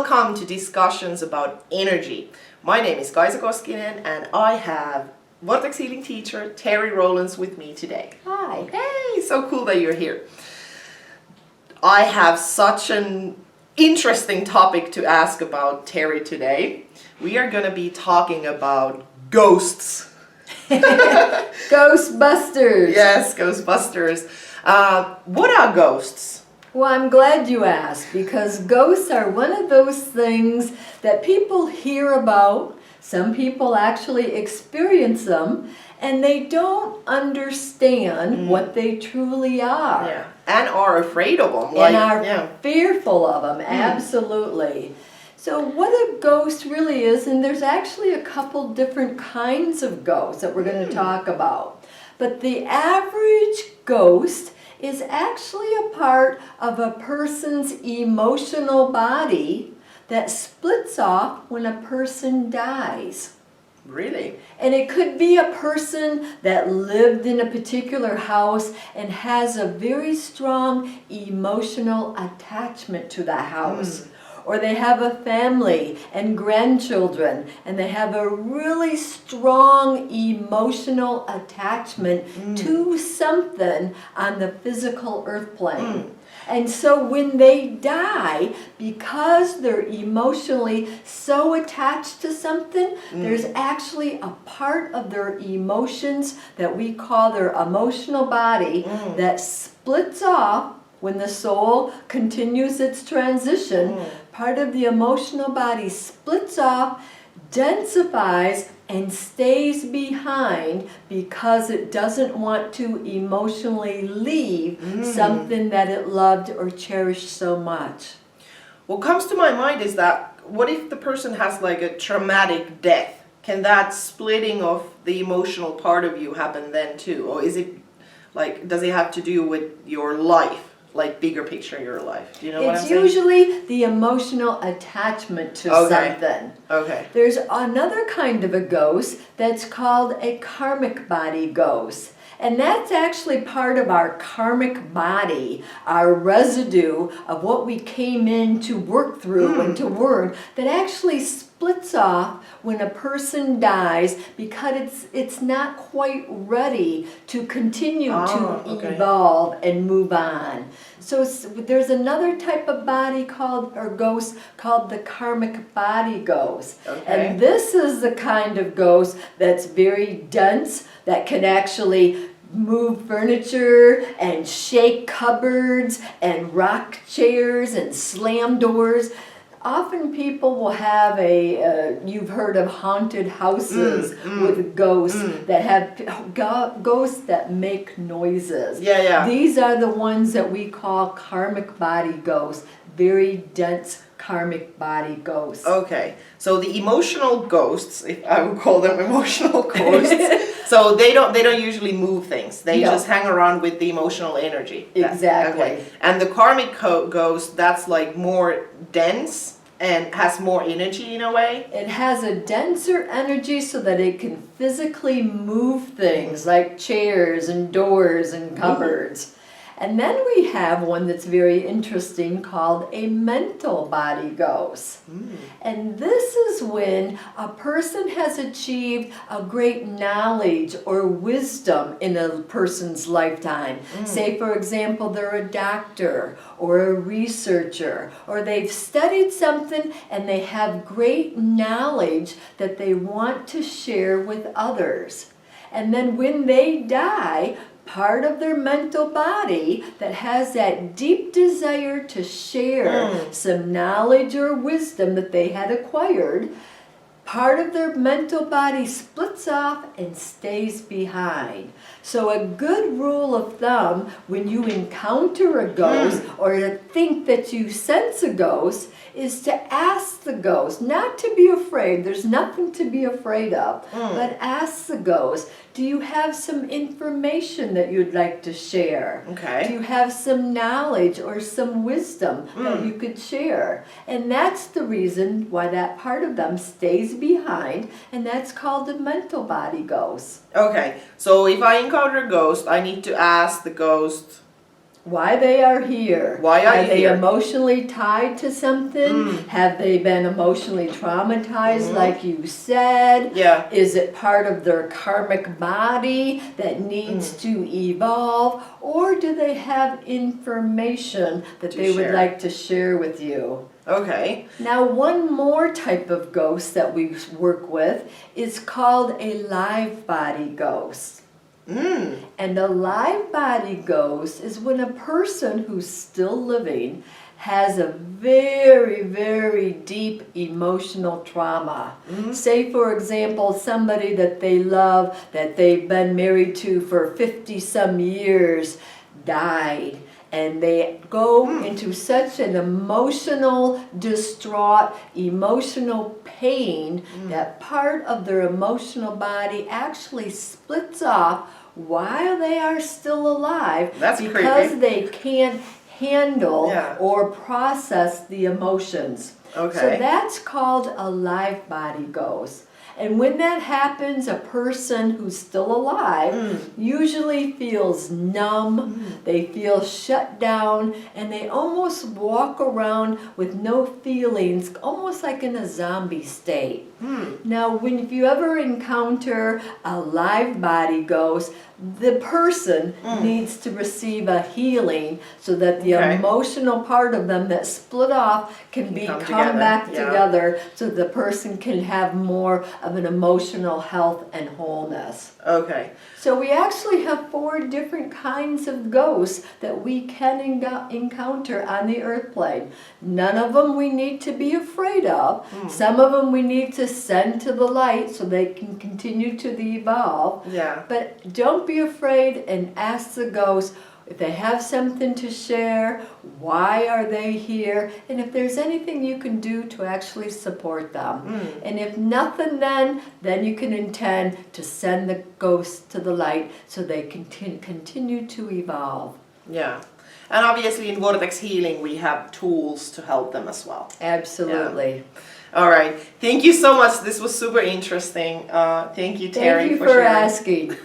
Welcome to discussions about energy. My name is Kaisa Koskinen and I have Vortex Healing teacher Terrie Rolands with me today. Hi. Hey, so cool that you're here. I have such an interesting topic to ask about Terrie today. We are going to be talking about ghosts. Ghostbusters. Yes, Ghostbusters. What are ghosts? Well, I'm glad you asked, because ghosts are one of those things that people hear about. Some people actually experience them, and they don't understand what they truly are. Yeah, and are afraid of them. And are fearful of them, absolutely. So what a ghost really is, and there's actually a couple different kinds of ghosts that we're going to talk about. But the average ghost is actually a part of a person's emotional body that splits off when a person dies. Really? And it could be a person that lived in a particular house and has a very strong emotional attachment to the house. Or they have a family and grandchildren, and they have a really strong emotional attachment to something on the physical earth plane. And so when they die, because they're emotionally so attached to something, there's actually a part of their emotions that we call their emotional body that splits off when the soul continues its transition. Part of the emotional body splits off, densifies, and stays behind because it doesn't want to emotionally leave something that it loved or cherished so much. What comes to my mind is that what if the person has like a traumatic death? Can that splitting of the emotional part of you happen then too? Or is it like, does it have to do with your life? Like bigger picture of your life. Do you know what I'm saying? It's usually the emotional attachment to something. Okay. There's another kind of a ghost that's called a karmic body ghost. And that's actually part of our karmic body, our residue of what we came in to work through and to learn, that actually splits off when a person dies because it's not quite ready to continue to evolve and move on. So there's another type of body called, or ghost, called the karmic body ghost. And this is the kind of ghost that's very dense, that can actually move furniture and shake cupboards and rock chairs and slam doors. Often people will have you've heard of haunted houses with ghosts that have ghosts that make noises. These are the ones that we call karmic body ghosts, very dense karmic body ghosts. Okay, so the emotional ghosts, if I would call them emotional ghosts, so they don't usually move things. They just hang around with the emotional energy. Exactly. And the karmic ghost, that's like more dense and has more energy in a way. It has a denser energy so that it can physically move things like chairs and doors and cupboards. And then we have one that's very interesting called a mental body ghost. And this is when a person has achieved a great knowledge or wisdom in a person's lifetime. Say, for example, they're a doctor or a researcher, or they've studied something and they have great knowledge that they want to share with others. And then when they die, part of their mental body that has that deep desire to share some knowledge or wisdom that they had acquired, part of their mental body splits off and stays behind. So a good rule of thumb when you encounter a ghost or to think that you sense a ghost is to ask the ghost, not to be afraid, there's nothing to be afraid of, but ask the ghost, do you have some information that you'd like to share? Do you have some knowledge or some wisdom that you could share? And that's the reason why that part of them stays behind, and that's called the mental body ghost. Okay, so if I encounter a ghost, I need to ask the ghost why they are here. Why are you they here? Emotionally tied to something? Have they been emotionally traumatized like you said? Yeah. Is it part of their karmic body that needs to evolve? Or do they have information that they would like to share with you? Okay. Now, one more type of ghost that we work with is called a live body ghost. And a live body ghost is when a person who's still living has a very, very deep emotional trauma. Say, for example, somebody that they love, that they've been married to for 50-some years, died. And they go into such an emotional, distraught, emotional pain that part of their emotional body actually splits off while they are still alive. That's because creepy. they can't handle or process the emotions. Okay. So that's called a live body ghost. And when that happens, a person who's still alive usually feels numb, they feel shut down, and they almost walk around with no feelings, almost like in a zombie state. Now, if you ever encounter a live body ghost, the person needs to receive a healing so that the emotional part of them that split off can come back together so the person can have more of an emotional health and wholeness. Okay. So we actually have 4 different kinds of ghosts that we can encounter on the earth plane. None of them we need to be afraid of. Some of them we need to send to the light so they can continue to evolve. Yeah. But don't be afraid and ask the ghosts if they have something to share, why are they here, and if there's anything you can do to actually support them. And if nothing, then you can intend to send the ghosts to the light so they can continue to evolve. Yeah. And obviously in Vortex Healing we have tools to help them as well. Absolutely. Yeah. All right. Thank you so much. This was super interesting. Thank you, Terrie, Thank you for for sharing. asking.